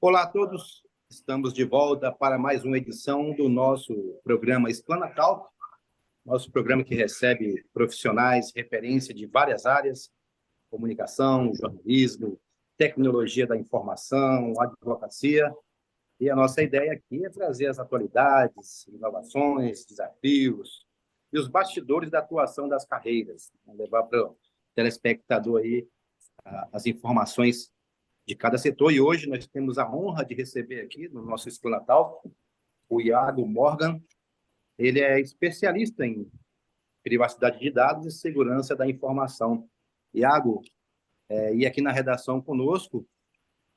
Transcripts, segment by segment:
Olá a todos, estamos de volta para mais uma edição do nosso programa Explanatalk, nosso programa que recebe profissionais, referência de várias áreas, comunicação, jornalismo, tecnologia da informação, advocacia, e a nossa ideia aqui é trazer as atualidades, inovações, desafios e os bastidores da atuação das carreiras, levar para o telespectador aí as informações de cada setor. E hoje nós temos a honra de receber aqui no nosso Explanatalk o Iago Morgan. Ele é especialista em privacidade de dados e segurança da informação. Iago, e aqui na redação conosco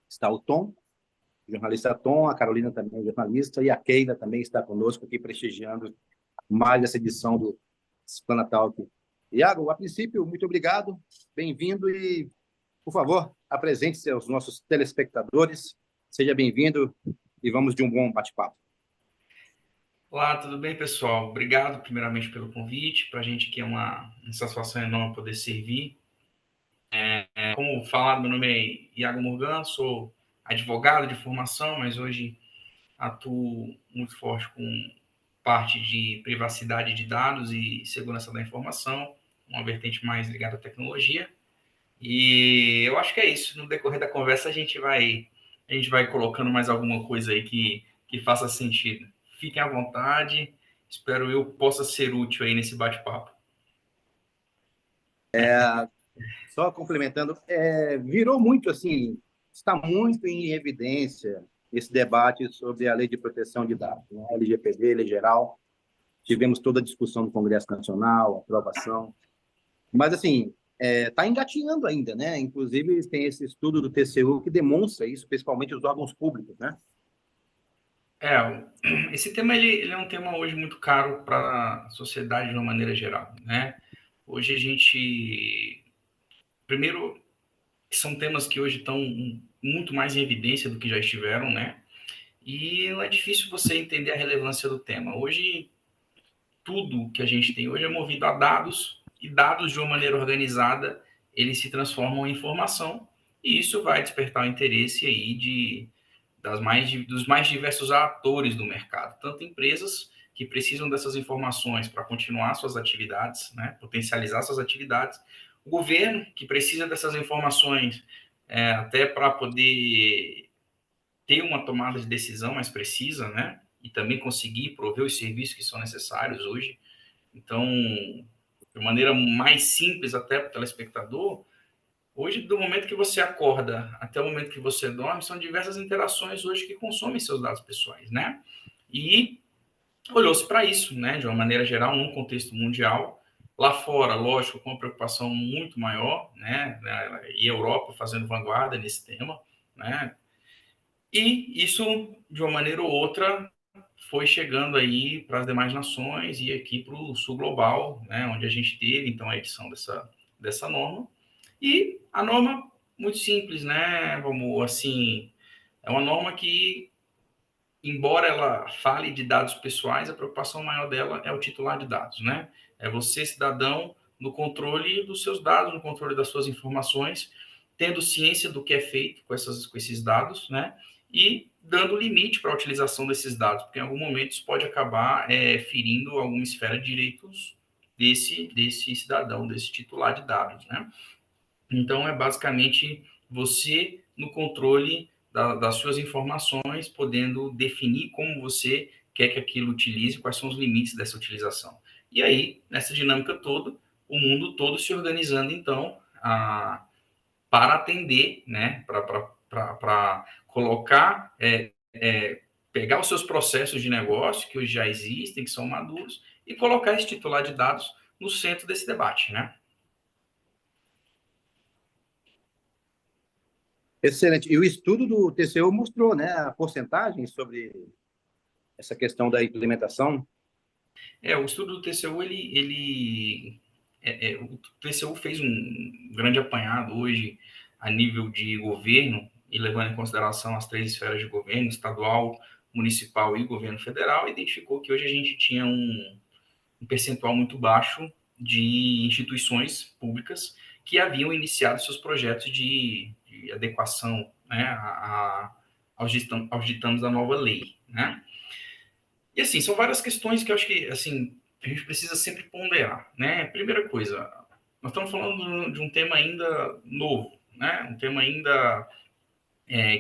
está o Tom, jornalista Tom, a Carolina também é jornalista, e a Keila também está conosco aqui prestigiando mais essa edição do Explanatalk. Iago, a princípio, muito obrigado, bem-vindo e, por favor, apresente-se aos nossos telespectadores. Seja bem-vindo e vamos de um bom bate-papo. Olá, tudo bem, pessoal? Obrigado, primeiramente, pelo convite. Para a gente aqui é uma satisfação enorme poder servir. Como falado, meu nome é Iago Morgan, sou advogado de formação, mas hoje atuo muito forte com parte de privacidade de dados e segurança da informação, uma vertente mais ligada à tecnologia. E eu acho que é isso. No decorrer da conversa, a gente vai colocando mais alguma coisa aí que faça sentido. Fiquem à vontade. Espero eu possa ser útil aí nesse bate-papo. Só complementando, virou muito assim, está muito em evidência esse debate sobre a Lei de Proteção de Dados, né? LGPD, Lei Geral. Tivemos toda a discussão no Congresso Nacional, aprovação. Mas, assim, está engatinhando ainda, né? Inclusive, tem esse estudo do TCU que demonstra isso, principalmente os órgãos públicos, né? Esse tema ele é um tema hoje muito caro para a sociedade de uma maneira geral, né? Hoje a gente, primeiro, são temas que hoje estão muito mais em evidência do que já estiveram, né? E não é difícil você entender a relevância do tema. Hoje, tudo que a gente tem hoje é movido a dados, e dados de uma maneira organizada, eles se transformam em informação, e isso vai despertar o interesse aí dos mais diversos atores do mercado, tanto empresas que precisam dessas informações para continuar suas atividades, né, potencializar suas atividades, o governo que precisa dessas informações até para poder ter uma tomada de decisão mais precisa, né, e também conseguir prover os serviços que são necessários hoje. Então, de maneira mais simples até para o telespectador, hoje, do momento que você acorda até o momento que você dorme, são diversas interações hoje que consomem seus dados pessoais, né? E olhou-se para isso, né, de uma maneira geral, num contexto mundial. Lá fora, lógico, com uma preocupação muito maior, né, e a Europa fazendo vanguarda nesse tema, né? E isso, de uma maneira ou outra, foi chegando aí para as demais nações e aqui para o sul global, né, onde a gente teve, então, a edição dessa norma. E a norma, muito simples, né? Vamos, assim, é uma norma que, embora ela fale de dados pessoais, a preocupação maior dela é o titular de dados, né? É você, cidadão, no controle dos seus dados, no controle das suas informações, tendo ciência do que é feito com esses dados, né? E dando limite para a utilização desses dados, porque em algum momento isso pode acabar ferindo alguma esfera de direitos desse cidadão, desse titular de dados, né? Então, é basicamente você no controle das suas informações, podendo definir como você quer que aquilo utilize, quais são os limites dessa utilização. E aí, nessa dinâmica toda, o mundo todo se organizando, então, para atender, né, para colocar, pegar os seus processos de negócio, que hoje já existem, que são maduros, e colocar esse titular de dados no centro desse debate, né? Excelente. E o estudo do TCU mostrou, né, a porcentagem sobre essa questão da implementação. O estudo do TCU, o TCU fez um grande apanhado hoje a nível de governo, e levando em consideração as três esferas de governo, estadual, municipal e governo federal, identificou que hoje a gente tinha um percentual muito baixo de instituições públicas que haviam iniciado seus projetos de adequação, né, auditamos a nova lei, né? E, assim, são várias questões que eu acho que, assim, a gente precisa sempre ponderar, né? Primeira coisa, nós estamos falando de um tema ainda novo, né? Um tema ainda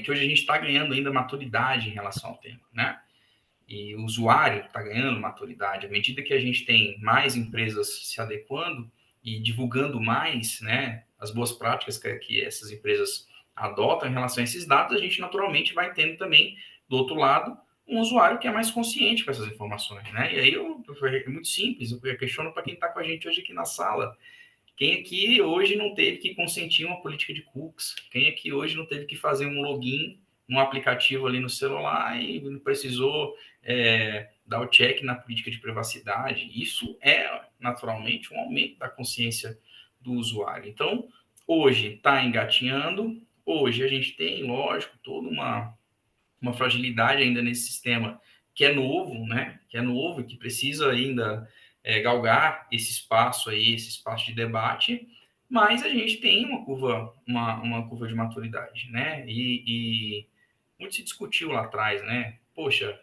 que hoje a gente está ganhando ainda maturidade em relação ao tema, né? E o usuário está ganhando maturidade. À medida que a gente tem mais empresas se adequando e divulgando mais, né, as boas práticas que essas empresas adotam em relação a esses dados, a gente naturalmente vai tendo também, do outro lado, um usuário que é mais consciente com essas informações, né? E aí é muito simples, eu questiono para quem está com a gente hoje aqui na sala. Quem aqui hoje não teve que consentir uma política de cookies? Quem aqui hoje não teve que fazer um login num aplicativo ali no celular e não precisou dar o check na política de privacidade? Isso é, naturalmente, um aumento da consciência do usuário. Então, hoje está engatinhando, hoje a gente tem, lógico, toda uma fragilidade ainda nesse sistema que é novo, né? Que é novo e que precisa ainda galgar esse espaço aí, esse espaço de debate, mas a gente tem uma curva de maturidade, né? E muito se discutiu lá atrás, né? Poxa,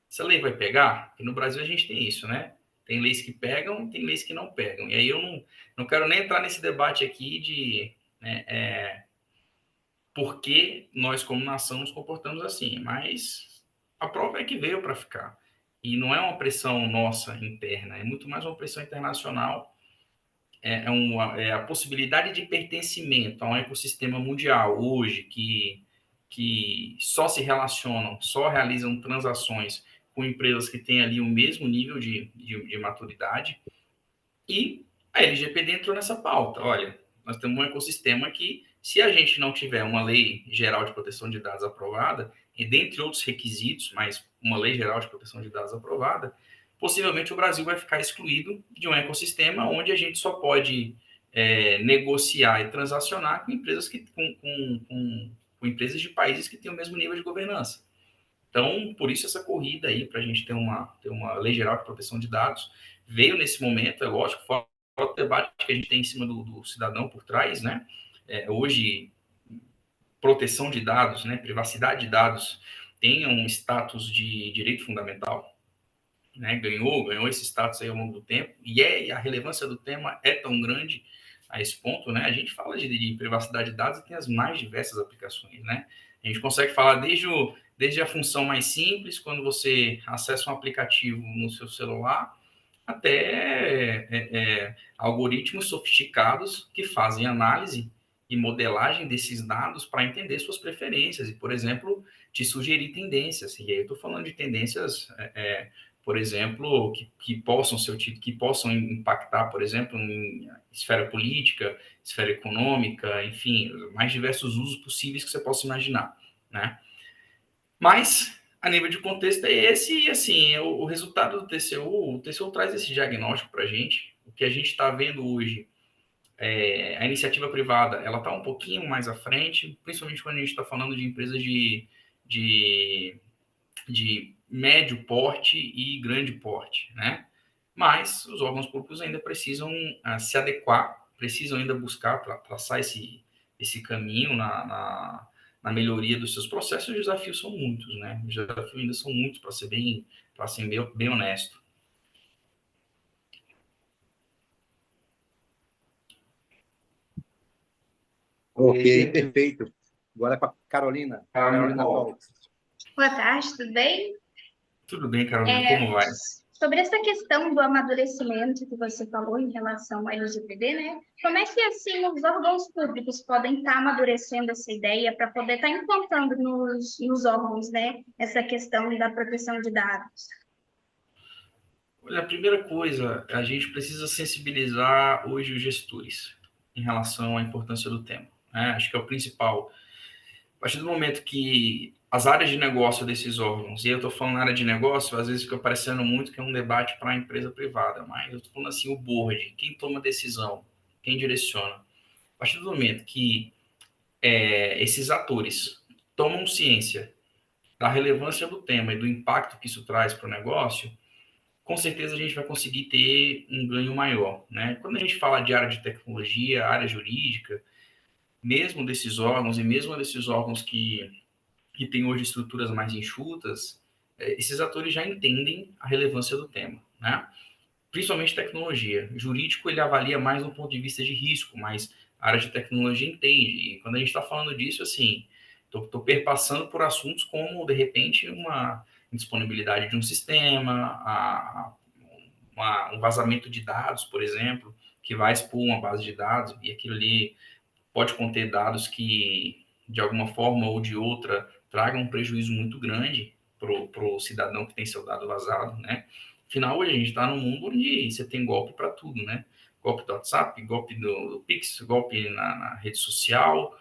essa lei vai pegar? Porque no Brasil a gente tem isso, né? Tem leis que pegam, tem leis que não pegam. E aí eu não quero nem entrar nesse debate aqui de por que nós, como nação, nos comportamos assim, mas a prova é que veio para ficar. E não é uma pressão nossa interna, é muito mais uma pressão internacional, é a possibilidade de pertencimento a um ecossistema mundial hoje que só se relacionam, só realizam transações com empresas que têm ali o mesmo nível de maturidade. E a LGPD entrou nessa pauta. Olha, nós temos um ecossistema que, se a gente não tiver uma lei geral de proteção de dados aprovada, e dentre outros requisitos, mas uma lei geral de proteção de dados aprovada, possivelmente o Brasil vai ficar excluído de um ecossistema onde a gente só pode negociar e transacionar com empresas com empresas de países que têm o mesmo nível de governança. Então, por isso essa corrida aí para a gente ter uma lei geral de proteção de dados veio nesse momento, é lógico, fora o debate que a gente tem em cima do cidadão por trás, né? Hoje, proteção de dados, né, privacidade de dados tem um status de direito fundamental, né? Ganhou esse status aí ao longo do tempo e a relevância do tema é tão grande a esse ponto, né? A gente fala de privacidade de dados e tem as mais diversas aplicações, né? A gente consegue falar desde a função mais simples, quando você acessa um aplicativo no seu celular, até algoritmos sofisticados que fazem análise e modelagem desses dados para entender suas preferências e, por exemplo, te sugerir tendências. E aí eu estou falando de tendências, por exemplo, que possam impactar, por exemplo, em esfera política, esfera econômica, enfim, mais diversos usos possíveis que você possa imaginar, né? Mas, a nível de contexto é esse, e assim, o resultado do TCU, o TCU traz esse diagnóstico para a gente. O que a gente está vendo hoje, a iniciativa privada, ela está um pouquinho mais à frente, principalmente quando a gente está falando de empresas de, de médio porte e grande porte, né? Mas os órgãos públicos ainda precisam se adequar, precisam ainda buscar traçar esse caminho na melhoria dos seus processos. Os desafios são muitos, né? Os desafios ainda são muitos, para ser bem honesto. Ok, perfeito. Agora com a Carolina. Carolina Talks. Boa tarde, tudo bem? Tudo bem, Carolina, como vai? Sobre essa questão do amadurecimento que você falou em relação ao LGPD, né? Como é que, assim, os órgãos públicos podem estar amadurecendo essa ideia para poder estar implantando nos órgãos, né? Essa questão da proteção de dados? Olha, a primeira coisa, a gente precisa sensibilizar hoje os gestores em relação à importância do tema, né? Acho que é o principal. A partir do momento que as áreas de negócio desses órgãos, e eu estou falando na área de negócio, às vezes fica parecendo muito que é um debate para a empresa privada, mas eu estou falando assim, o board, quem toma decisão, quem direciona. A partir do momento que esses atores tomam ciência da relevância do tema e do impacto que isso traz para o negócio, com certeza a gente vai conseguir ter um ganho maior, né? Quando a gente fala de área de tecnologia, área jurídica, mesmo desses órgãos que que tem hoje estruturas mais enxutas, esses atores já entendem a relevância do tema, né? Principalmente tecnologia. Jurídico, ele avalia mais do ponto de vista de risco, mas a área de tecnologia entende. E quando a gente está falando disso, assim, estou perpassando por assuntos como, de repente, uma indisponibilidade de um sistema, um vazamento de dados, por exemplo, que vai expor uma base de dados, e aquilo ali pode conter dados que, de alguma forma ou de outra, tragam um prejuízo muito grande para o cidadão que tem seu dado vazado, né? Afinal, hoje a gente está num mundo onde você tem golpe para tudo, né? Golpe do WhatsApp, golpe do Pix, golpe na rede social,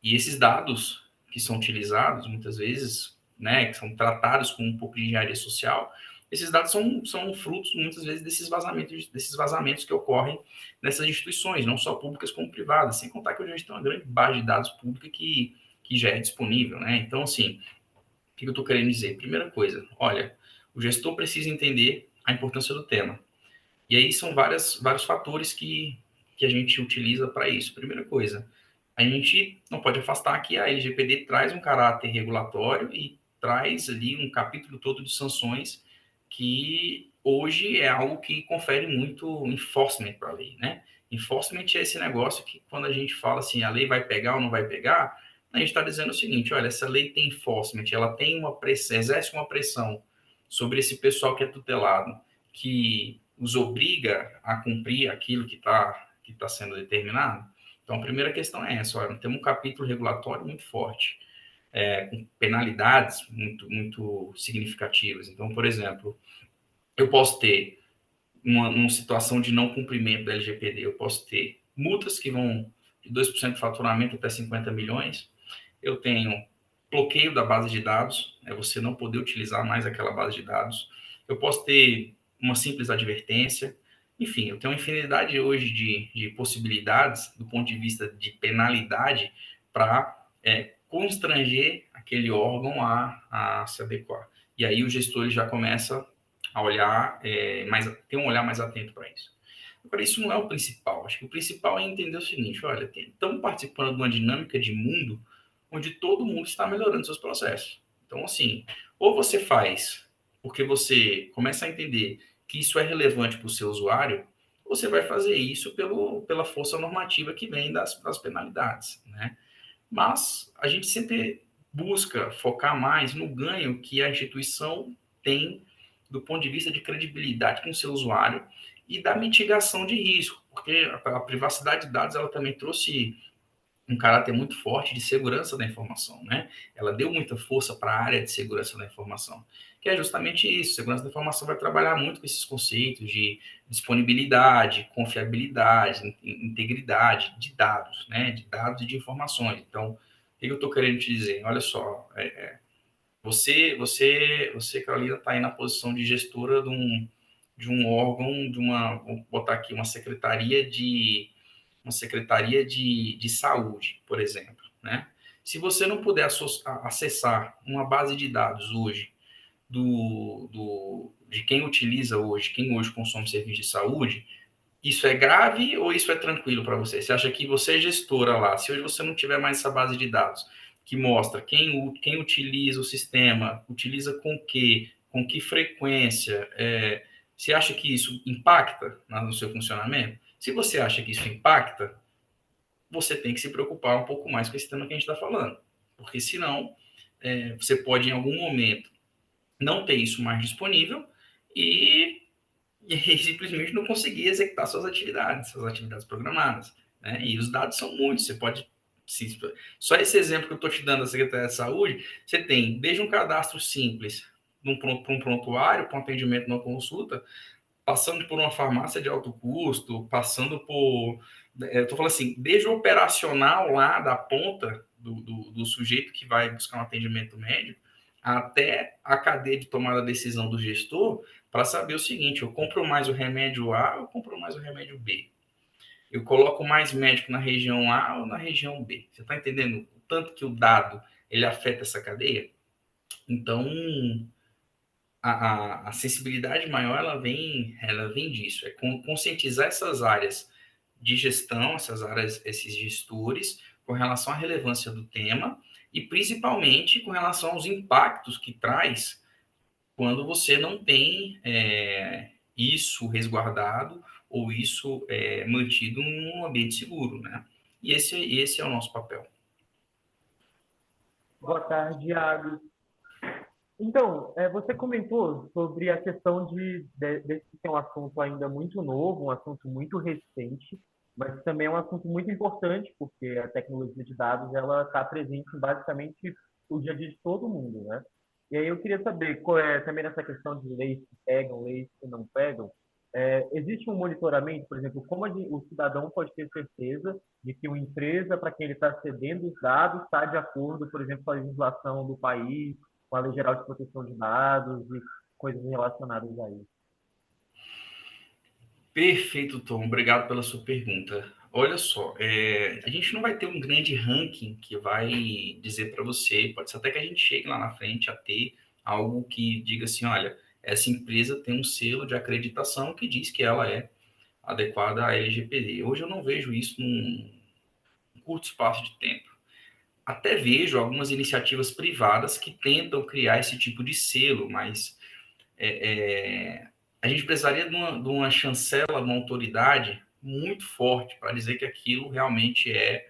e esses dados que são utilizados, muitas vezes, né, que são tratados com um pouco de engenharia social, esses dados são frutos, muitas vezes, desses vazamentos que ocorrem nessas instituições, não só públicas como privadas, sem contar que hoje a gente tem uma grande base de dados pública que já é disponível, né? Então, assim, o que eu estou querendo dizer? Primeira coisa, olha, o gestor precisa entender a importância do tema. E aí são vários fatores que a gente utiliza para isso. Primeira coisa, a gente não pode afastar que a LGPD traz um caráter regulatório e traz ali um capítulo todo de sanções que hoje é algo que confere muito enforcement para a lei, né? Enforcement é esse negócio que quando a gente fala assim, a lei vai pegar ou não vai pegar, a gente está dizendo o seguinte, olha, essa lei tem enforcement, ela tem uma pressão, exerce uma pressão sobre esse pessoal que é tutelado, que os obriga a cumprir aquilo que tá sendo determinado. Então, a primeira questão é essa, olha, temos um capítulo regulatório muito forte, com penalidades muito significativas. Então, por exemplo, eu posso ter uma situação de não cumprimento da LGPD, eu posso ter multas que vão de 2% do faturamento até 50 milhões, eu tenho bloqueio da base de dados, você não poder utilizar mais aquela base de dados, eu posso ter uma simples advertência, enfim, eu tenho uma infinidade hoje de possibilidades do ponto de vista de penalidade para constranger aquele órgão a se adequar. E aí o gestor ele já começa a olhar, ter um olhar mais atento para isso. Agora, isso não é o principal. Acho que o principal é entender o seguinte, olha, estamos participando de uma dinâmica de mundo onde todo mundo está melhorando seus processos. Então, assim, ou você faz porque você começa a entender que isso é relevante para o seu usuário, ou você vai fazer isso pela força normativa que vem das penalidades, né? Mas a gente sempre busca focar mais no ganho que a instituição tem do ponto de vista de credibilidade com o seu usuário e da mitigação de risco, porque a privacidade de dados ela também trouxe um caráter muito forte de segurança da informação, né? Ela deu muita força para a área de segurança da informação, que é justamente isso. Segurança da informação vai trabalhar muito com esses conceitos de disponibilidade, confiabilidade, integridade de dados, né? De dados e de informações. Então, o que eu estou querendo te dizer? Olha só, você, Carolina, está aí na posição de gestora de um órgão, vou botar aqui, uma secretaria de saúde, por exemplo, né? Se você não puder acessar uma base de dados hoje de quem utiliza hoje, quem hoje consome serviço de saúde, isso é grave ou isso é tranquilo para você? Você acha que você é gestora lá, se hoje você não tiver mais essa base de dados que mostra quem utiliza o sistema, utiliza com que frequência, você acha que isso impacta no seu funcionamento? Se você acha que isso impacta, você tem que se preocupar um pouco mais com esse tema que a gente está falando. Porque senão, você pode em algum momento não ter isso mais disponível e simplesmente não conseguir executar suas atividades programadas. Né? E os dados são muitos. Você pode. Só esse exemplo que eu estou te dando da Secretaria de Saúde, você tem desde um cadastro simples para um prontuário, para um atendimento na consulta, passando por uma farmácia de alto custo, passando por. Eu estou falando assim, desde o operacional lá da ponta do sujeito que vai buscar um atendimento médico, até a cadeia de tomada de decisão do gestor, para saber o seguinte: eu compro mais o remédio A ou eu compro mais o remédio B? Eu coloco mais médico na região A ou na região B? Você está entendendo o tanto que o dado ele afeta essa cadeia? Então, a sensibilidade maior ela vem disso, conscientizar essas áreas de gestão, essas áreas, esses gestores, com relação à relevância do tema e principalmente com relação aos impactos que traz quando você não tem isso resguardado ou isso mantido num ambiente seguro, né? E esse é o nosso papel. Boa tarde, Iago. Então, você comentou sobre a questão desse ser um assunto ainda muito novo, um assunto muito recente, mas também é um assunto muito importante, porque a tecnologia de dados ela está presente em basicamente o dia a dia de todo mundo, né? E aí eu queria saber, também nessa questão de leis que pegam, leis que não pegam, existe um monitoramento, por exemplo, como o cidadão pode ter certeza de que uma empresa para quem ele está cedendo os dados está de acordo, por exemplo, com a legislação do país, com a Lei Geral de Proteção de Dados e coisas relacionadas a isso. Perfeito, Tom. Obrigado pela sua pergunta. Olha só, a gente não vai ter um grande ranking que vai dizer para você, pode ser até que a gente chegue lá na frente a ter algo que diga assim, olha, essa empresa tem um selo de acreditação que diz que ela é adequada à LGPD. Hoje eu não vejo isso num curto espaço de tempo. Até vejo algumas iniciativas privadas que tentam criar esse tipo de selo, mas a gente precisaria de uma chancela, de uma autoridade muito forte para dizer que aquilo realmente é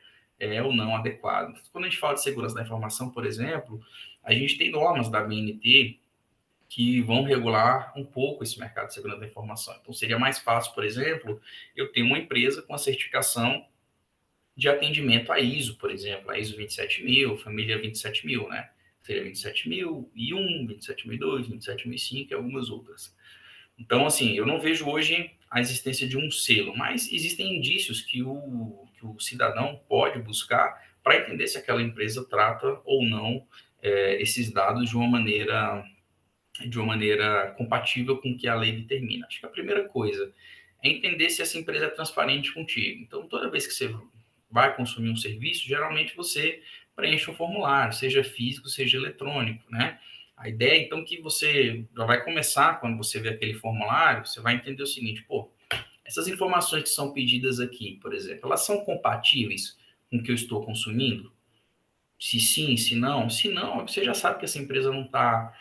ou não adequado. Quando a gente fala de segurança da informação, por exemplo, a gente tem normas da BNT que vão regular um pouco esse mercado de segurança da informação. Então, seria mais fácil, por exemplo, eu ter uma empresa com a certificação de atendimento à ISO, por exemplo, a ISO 27000, família 27000, né? Seria 27001, 27002, 27005 e algumas outras. Então, assim, eu não vejo hoje a existência de um selo, mas existem indícios que o cidadão pode buscar para entender se aquela empresa trata ou não esses dados de uma maneira compatível com o que a lei determina. Acho que a primeira coisa é entender se essa empresa é transparente contigo. Então, toda vez que você vai consumir um serviço, geralmente você preenche um formulário, seja físico, seja eletrônico, né? A ideia, então, que você já vai começar, quando você vê aquele formulário, você vai entender o seguinte, pô, essas informações que são pedidas aqui, por exemplo, elas são compatíveis com o que eu estou consumindo? Se sim, se não. Se não, você já sabe que essa empresa não está.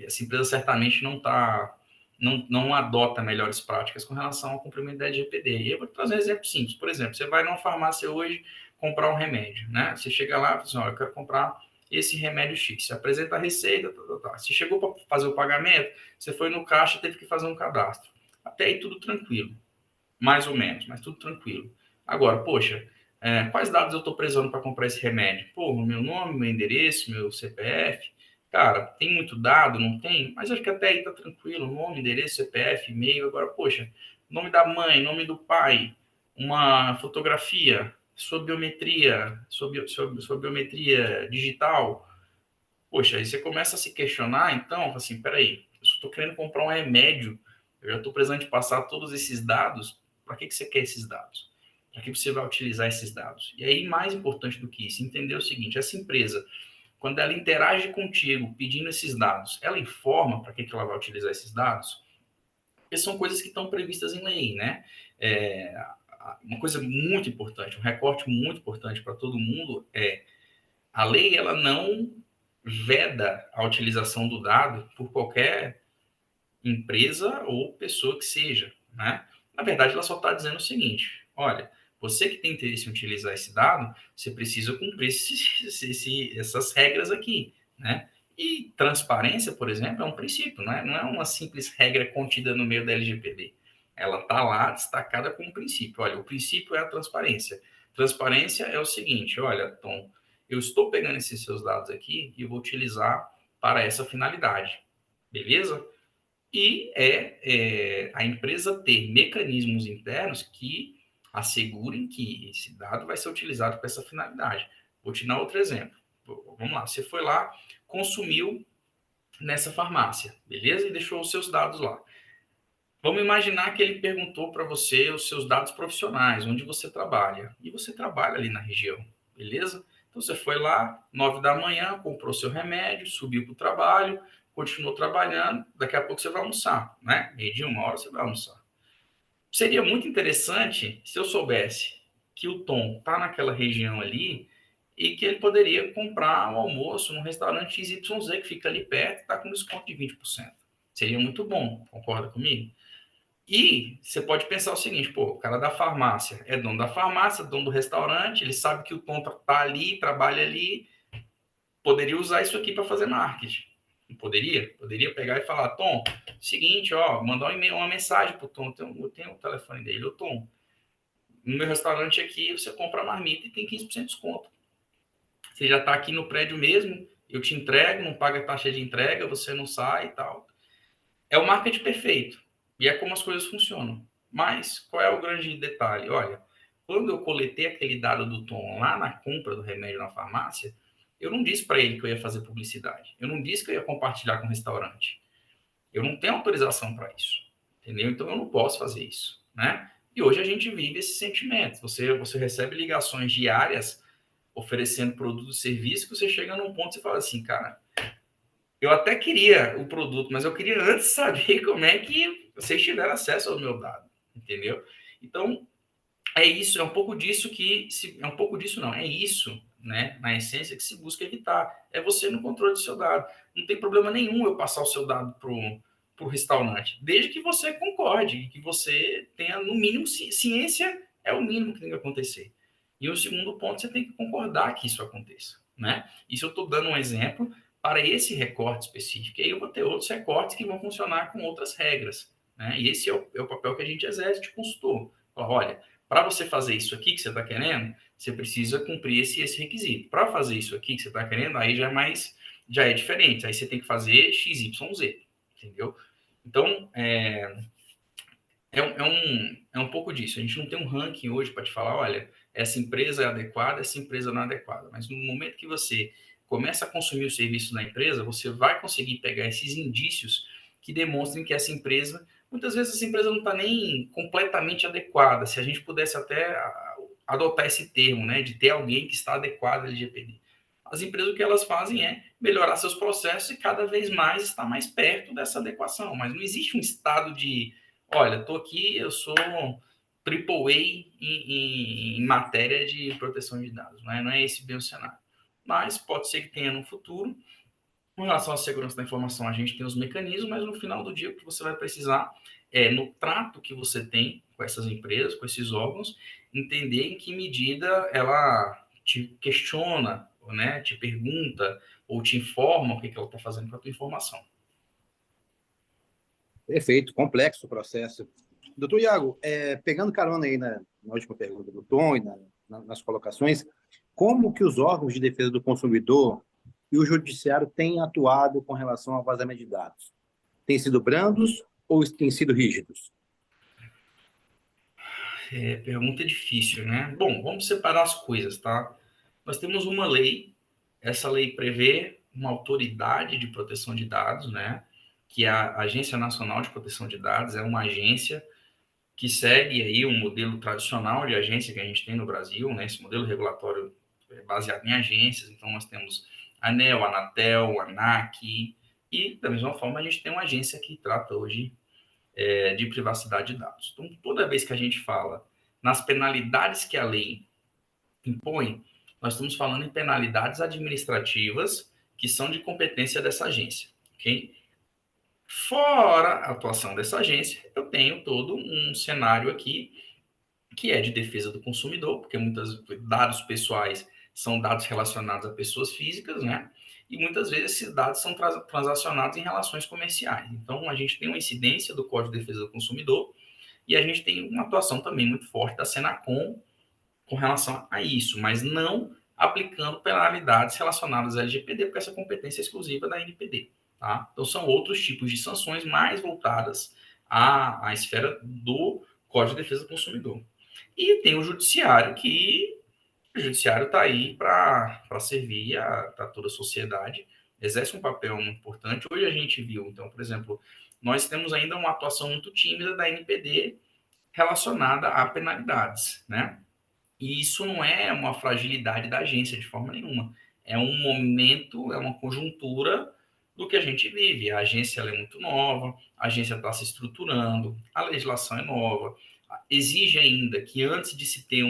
Essa empresa certamente não adota melhores práticas com relação ao cumprimento da LGPD. E eu vou trazer um exemplo simples. Por exemplo, você vai numa farmácia hoje comprar um remédio, né? Você chega lá e fala assim, olha, eu quero comprar esse remédio X. Você apresenta a receita, tá. Você chegou para fazer o pagamento, você foi no caixa e teve que fazer um cadastro. Até aí tudo tranquilo, mais ou menos, mas tudo tranquilo. Agora, poxa, quais dados eu estou precisando para comprar esse remédio? Pô, meu nome, meu endereço, meu CPF. Cara, tem muito dado? Não tem? Mas acho que até aí tá tranquilo. Nome, endereço, CPF, e-mail. Agora, poxa, nome da mãe, nome do pai, uma fotografia, sua biometria, sua biometria digital. Poxa, aí você começa a se questionar, então, assim, peraí, eu só estou querendo comprar um remédio, eu já estou precisando de passar todos esses dados, para que você quer esses dados? Para que você vai utilizar esses dados? E aí, mais importante do que isso, entender o seguinte, essa empresa, quando ela interage contigo pedindo esses dados, ela informa para que ela vai utilizar esses dados? Porque são coisas que estão previstas em lei, né? Uma coisa muito importante, um recorte muito importante para todo mundo a lei ela não veda a utilização do dado por qualquer empresa ou pessoa que seja, né? Na verdade, ela só está dizendo o seguinte: olha, você que tem interesse em utilizar esse dado, você precisa cumprir essas regras aqui, né? E transparência, por exemplo, é um princípio, não é uma simples regra contida no meio da LGPD. Ela está lá destacada como princípio. Olha, o princípio é a transparência. Transparência é o seguinte: olha, Tom, eu estou pegando esses seus dados aqui e vou utilizar para essa finalidade, beleza? E a empresa ter mecanismos internos que assegurem que esse dado vai ser utilizado para essa finalidade. Vou te dar outro exemplo. Vamos lá, você foi lá, consumiu nessa farmácia, beleza? E deixou os seus dados lá. Vamos imaginar que ele perguntou para você os seus dados profissionais, onde você trabalha. E você trabalha ali na região, beleza? Então você foi lá, 9 da manhã, comprou seu remédio, subiu para o trabalho, continuou trabalhando, daqui a pouco você vai almoçar, né? Meio de 1 hora você vai almoçar. Seria muito interessante se eu soubesse que o Tom está naquela região ali e que ele poderia comprar um almoço num restaurante XYZ que fica ali perto e está com desconto de 20%. Seria muito bom, concorda comigo? E você pode pensar o seguinte, pô, o cara da farmácia é dono da farmácia, dono do restaurante, ele sabe que o Tom tá ali, trabalha ali, poderia usar isso aqui para fazer marketing. Não poderia? Poderia pegar e falar, Tom, seguinte, ó, mandar um e-mail, uma mensagem pro Tom, eu tenho o telefone dele, ô Tom, no meu restaurante aqui você compra a marmita e tem 15% de desconto. Você já está aqui no prédio mesmo, eu te entrego, não paga taxa de entrega, você não sai e tal. É o marketing perfeito. E é como as coisas funcionam. Mas qual é o grande detalhe? Olha, quando eu coletei aquele dado do Tom lá na compra do remédio na farmácia, eu não disse para ele que eu ia fazer publicidade. Eu não disse que eu ia compartilhar com o restaurante. Eu não tenho autorização para isso. Entendeu? Então eu não posso fazer isso, né? E hoje a gente vive esse sentimento. Você recebe ligações diárias oferecendo produto e serviço que você chega num ponto e você fala assim, cara, eu até queria o produto, mas eu queria antes saber como é que vocês tiveram acesso ao meu dado, entendeu? Então, é isso, é um pouco disso é um pouco disso não, é isso, né, na essência que se busca evitar, é você no controle do seu dado. Não tem problema nenhum eu passar o seu dado pro restaurante, desde que você concorde, que você tenha, no mínimo, ciência é o mínimo que tem que acontecer. E o segundo ponto, você tem que concordar que isso aconteça, né? Isso eu estou dando um exemplo para esse recorte específico. E aí eu vou ter outros recortes que vão funcionar com outras regras, né? E esse é o papel que a gente exerce de consultor. Olha, para você fazer isso aqui que você está querendo, você precisa cumprir esse requisito. Para fazer isso aqui que você está querendo, aí já é diferente. Aí você tem que fazer X, Y, Z, entendeu? Então, é um pouco disso. A gente não tem um ranking hoje para te falar, olha, essa empresa é adequada, essa empresa não é adequada. Mas no momento que você começa a consumir o serviço da empresa, você vai conseguir pegar esses indícios que demonstrem que essa empresa, muitas vezes essa empresa não está nem completamente adequada. Se a gente pudesse até adotar esse termo, né, de ter alguém que está adequado ao LGPD. As empresas, o que elas fazem é melhorar seus processos e cada vez mais estar mais perto dessa adequação. Mas não existe um estado de olha, estou aqui, eu sou AAA em matéria de proteção de dados, não é esse bem o cenário. Mas pode ser que tenha no futuro. Com relação à segurança da informação, a gente tem os mecanismos, mas no final do dia o que você vai precisar é, no trato que você tem com essas empresas, com esses órgãos, entender em que medida ela te questiona, né, te pergunta ou te informa o que ela está fazendo com a tua informação. Perfeito, complexo o processo. Doutor Iago, pegando carona aí na última pergunta do Tom e nas colocações, como que os órgãos de defesa do consumidor e o judiciário têm atuado com relação ao vazamento de dados? Tem sido brandos ou têm sido rígidos? Pergunta difícil, né? Bom, vamos separar as coisas, tá? Nós temos uma lei, essa lei prevê uma autoridade de proteção de dados, né? Que é a Agência Nacional de Proteção de Dados, é uma agência que segue aí um modelo tradicional de agência que a gente tem no Brasil, né? Esse modelo regulatório é baseado em agências, então nós temos a ANEEL, a Anatel, a ANAC, e da mesma forma a gente tem uma agência que trata hoje de privacidade de dados. Então, toda vez que a gente fala nas penalidades que a lei impõe, nós estamos falando em penalidades administrativas que são de competência dessa agência, ok? Fora a atuação dessa agência, eu tenho todo um cenário aqui que é de defesa do consumidor, porque muitos dados pessoais são dados relacionados a pessoas físicas, né? E muitas vezes esses dados são transacionados em relações comerciais. Então, a gente tem uma incidência do Código de Defesa do Consumidor e a gente tem uma atuação também muito forte da Senacom com relação a isso, mas não aplicando penalidades relacionadas à LGPD, porque essa competência é exclusiva da NPD. Tá? Então, são outros tipos de sanções mais voltadas à esfera do Código de Defesa do Consumidor. E tem o judiciário, que o judiciário está aí para servir a toda a sociedade, exerce um papel muito importante. Hoje a gente viu, então, por exemplo, nós temos ainda uma atuação muito tímida da NPD relacionada a penalidades, né? E isso não é uma fragilidade da agência de forma nenhuma. É um momento, é uma conjuntura do que a gente vive. A agência é muito nova, a agência está se estruturando, a legislação é nova. Exige ainda que antes de se ter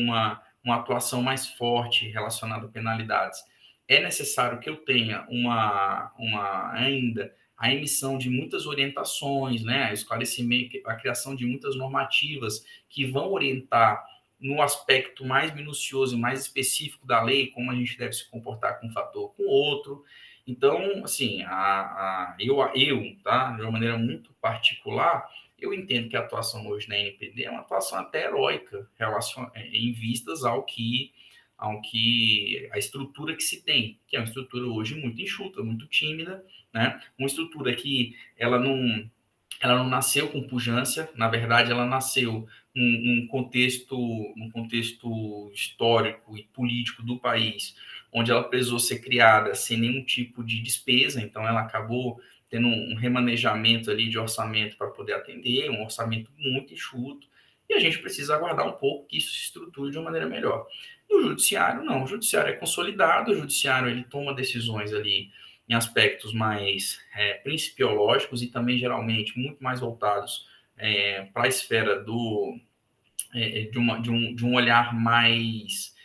uma atuação mais forte relacionada a penalidades, é necessário que eu tenha ainda a emissão de muitas orientações, né, a esclarecimento, a criação de muitas normativas que vão orientar no aspecto mais minucioso e mais específico da lei, como a gente deve se comportar com um fator com outro. Então, assim, tá, de uma maneira muito particular, eu entendo que a atuação hoje na NPD é uma atuação até heróica em vistas ao que a estrutura que se tem, que é uma estrutura hoje muito enxuta, muito tímida, né? Uma estrutura que ela não nasceu com pujança, na verdade, ela nasceu num contexto histórico e político do país, onde ela precisou ser criada sem nenhum tipo de despesa, então ela acabou tendo um remanejamento ali de orçamento para poder atender, um orçamento muito enxuto, e a gente precisa aguardar um pouco que isso se estruture de uma maneira melhor. E o judiciário, não, o judiciário é consolidado, o judiciário ele toma decisões ali em aspectos mais principiológicos e também geralmente muito mais voltados para a esfera de um olhar mais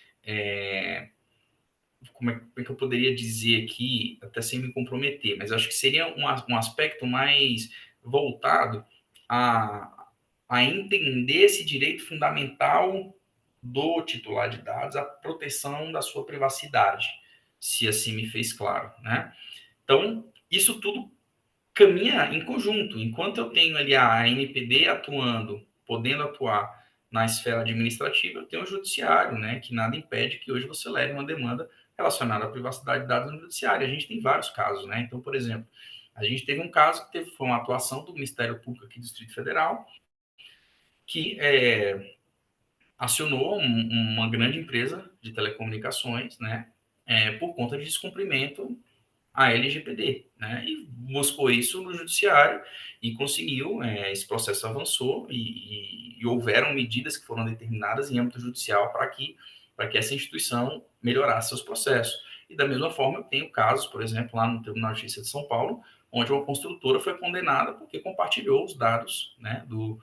como é que eu poderia dizer aqui, até sem me comprometer, mas acho que seria um aspecto mais voltado a entender esse direito fundamental do titular de dados, a proteção da sua privacidade, se assim me fez claro, né? Então, isso tudo caminha em conjunto. Enquanto eu tenho ali a NPD atuando, podendo atuar na esfera administrativa, eu tenho o judiciário, né, que nada impede que hoje você leve uma demanda relacionada à privacidade de dados no judiciário. A gente tem vários casos, né? Então, por exemplo, a gente teve um caso que foi uma atuação do Ministério Público aqui do Distrito Federal, que acionou uma grande empresa de telecomunicações, né, por conta de descumprimento a LGPD, né? E buscou isso no judiciário e conseguiu, esse processo avançou e houveram medidas que foram determinadas em âmbito judicial para que essa instituição melhorasse seus processos. E da mesma forma, eu tenho casos, por exemplo, lá no Tribunal de Justiça de São Paulo, onde uma construtora foi condenada porque compartilhou os dados, né, do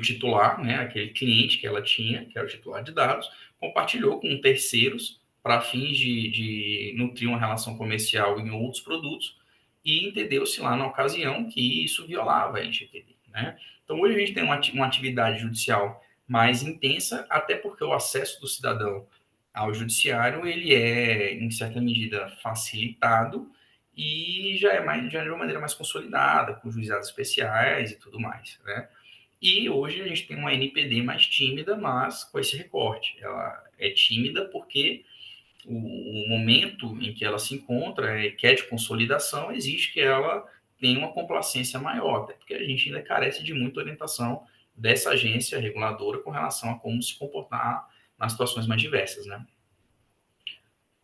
titular, né, aquele cliente que ela tinha, que era o titular de dados, compartilhou com terceiros para fins de nutrir uma relação comercial em outros produtos e entendeu-se lá na ocasião que isso violava a LGPD, né? Então, hoje a gente tem uma atividade judicial mais intensa, até porque o acesso do cidadão ao judiciário, ele é, em certa medida, facilitado e já é de uma maneira mais consolidada, com juizados especiais e tudo mais, né? E hoje a gente tem uma NPD mais tímida, mas com esse recorte. Ela é tímida porque o momento em que ela se encontra, que é de consolidação, exige que ela tenha uma complacência maior, até porque a gente ainda carece de muita orientação dessa agência reguladora com relação a como se comportar nas situações mais diversas, né?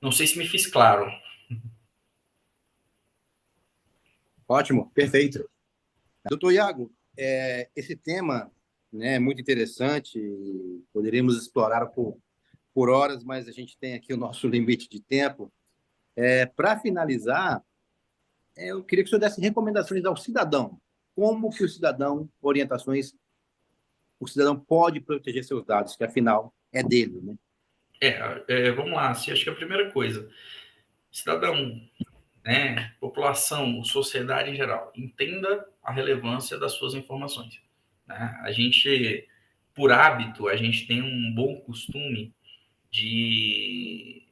Não sei se me fiz claro. Ótimo, perfeito. Doutor Iago, esse tema, né, é muito interessante, poderíamos explorar por horas, mas a gente tem aqui o nosso limite de tempo. Para finalizar, eu queria que o senhor desse recomendações ao cidadão. Como que orientações, o cidadão pode proteger seus dados, que afinal é dele, né? Vamos lá, assim, acho que a primeira coisa, cidadão, né, população, sociedade em geral, entenda a relevância das suas informações, né? A gente, por hábito, a gente tem um bom costume de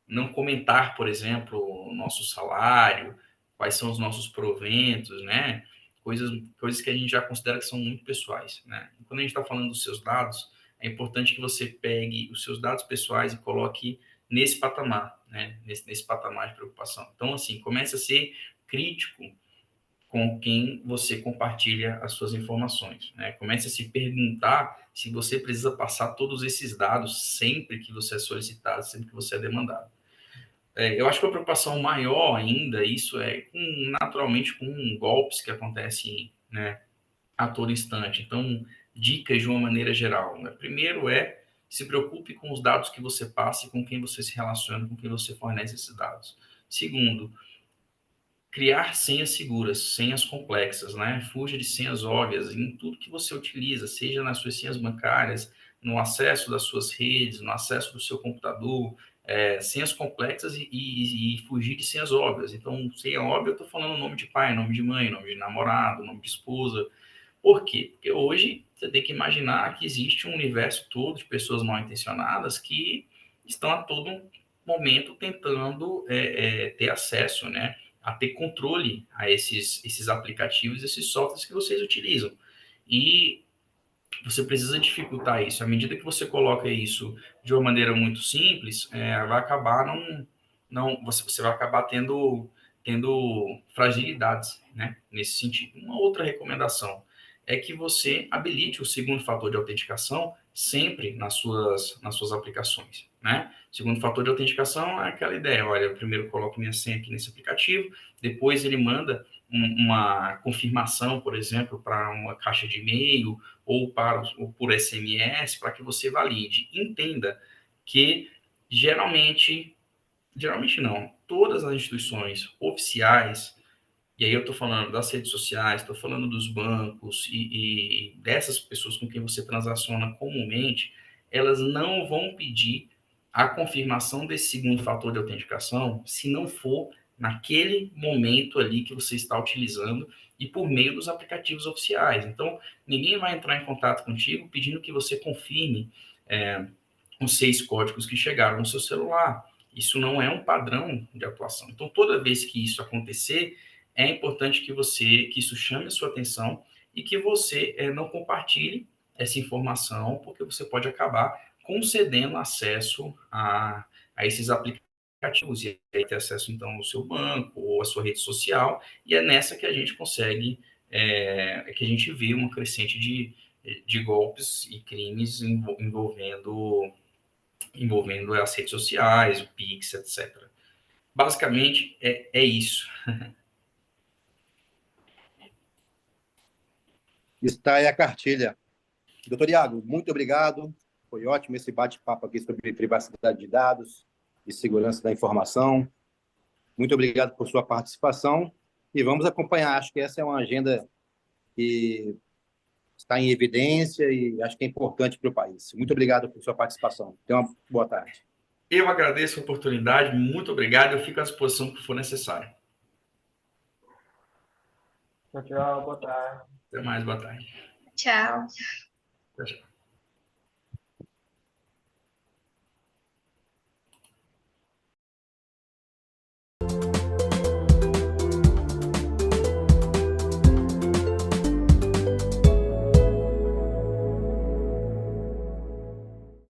não comentar, por exemplo, o nosso salário, quais são os nossos proventos, né? Coisas que a gente já considera que são muito pessoais, né? E quando a gente está falando dos seus dados, é importante que você pegue os seus dados pessoais e coloque nesse patamar, né? Nesse patamar de preocupação. Então, assim, comece a ser crítico com quem você compartilha as suas informações, né? Comece a se perguntar se você precisa passar todos esses dados sempre que você é solicitado, sempre que você é demandado. Eu acho que a preocupação maior ainda, isso naturalmente com golpes que acontecem, né, a todo instante. Então, dicas de uma maneira geral, né? Primeiro se preocupe com os dados que você passa e com quem você se relaciona, com quem você fornece esses dados. Segundo, criar senhas seguras, senhas complexas, né? Fuja de senhas óbvias em tudo que você utiliza, seja nas suas senhas bancárias, no acesso das suas redes, no acesso do seu computador, senhas complexas e fugir de senhas óbvias. Então, senha óbvia, eu estou falando nome de pai, nome de mãe, nome de namorado, nome de esposa. Por quê? Porque hoje você tem que imaginar que existe um universo todo de pessoas mal intencionadas que estão a todo momento tentando ter acesso, né, a ter controle a esses aplicativos, esses softwares que vocês utilizam. E você precisa dificultar isso. À medida que você coloca isso de uma maneira muito simples, vai acabar você vai acabar tendo fragilidades, né? Nesse sentido. Uma outra recomendação é que você habilite o segundo fator de autenticação sempre nas suas aplicações, né? O segundo fator de autenticação é aquela ideia, olha, eu primeiro coloco minha senha aqui nesse aplicativo, depois ele manda uma confirmação, por exemplo, para uma caixa de e-mail ou por SMS, para que você valide. Entenda que geralmente não, todas as instituições oficiais, e aí eu estou falando das redes sociais, estou falando dos bancos e dessas pessoas com quem você transaciona comumente, elas não vão pedir a confirmação desse segundo fator de autenticação se não for naquele momento ali que você está utilizando e por meio dos aplicativos oficiais. Então, ninguém vai entrar em contato contigo pedindo que você confirme os 6 códigos que chegaram no seu celular. Isso não é um padrão de atuação. Então, toda vez que isso acontecer, é importante que isso chame a sua atenção e que você não compartilhe essa informação, porque você pode acabar concedendo acesso a esses aplicativos e aí ter acesso, então, ao seu banco ou à sua rede social, e é nessa que a gente consegue, que a gente vê uma crescente de golpes e crimes envolvendo as redes sociais, o Pix, etc. Basicamente, é isso. Está aí a cartilha. Doutor Iago, muito obrigado. Foi ótimo esse bate-papo aqui sobre privacidade de dados e segurança da informação. Muito obrigado por sua participação e vamos acompanhar. Acho que essa é uma agenda que está em evidência e acho que é importante para o país. Muito obrigado por sua participação. Tenha uma boa tarde. Eu agradeço a oportunidade, muito obrigado. Eu fico à disposição que for necessário. Tchau, tchau, boa tarde. Até mais, boa tarde. Tchau. Tchau, tchau.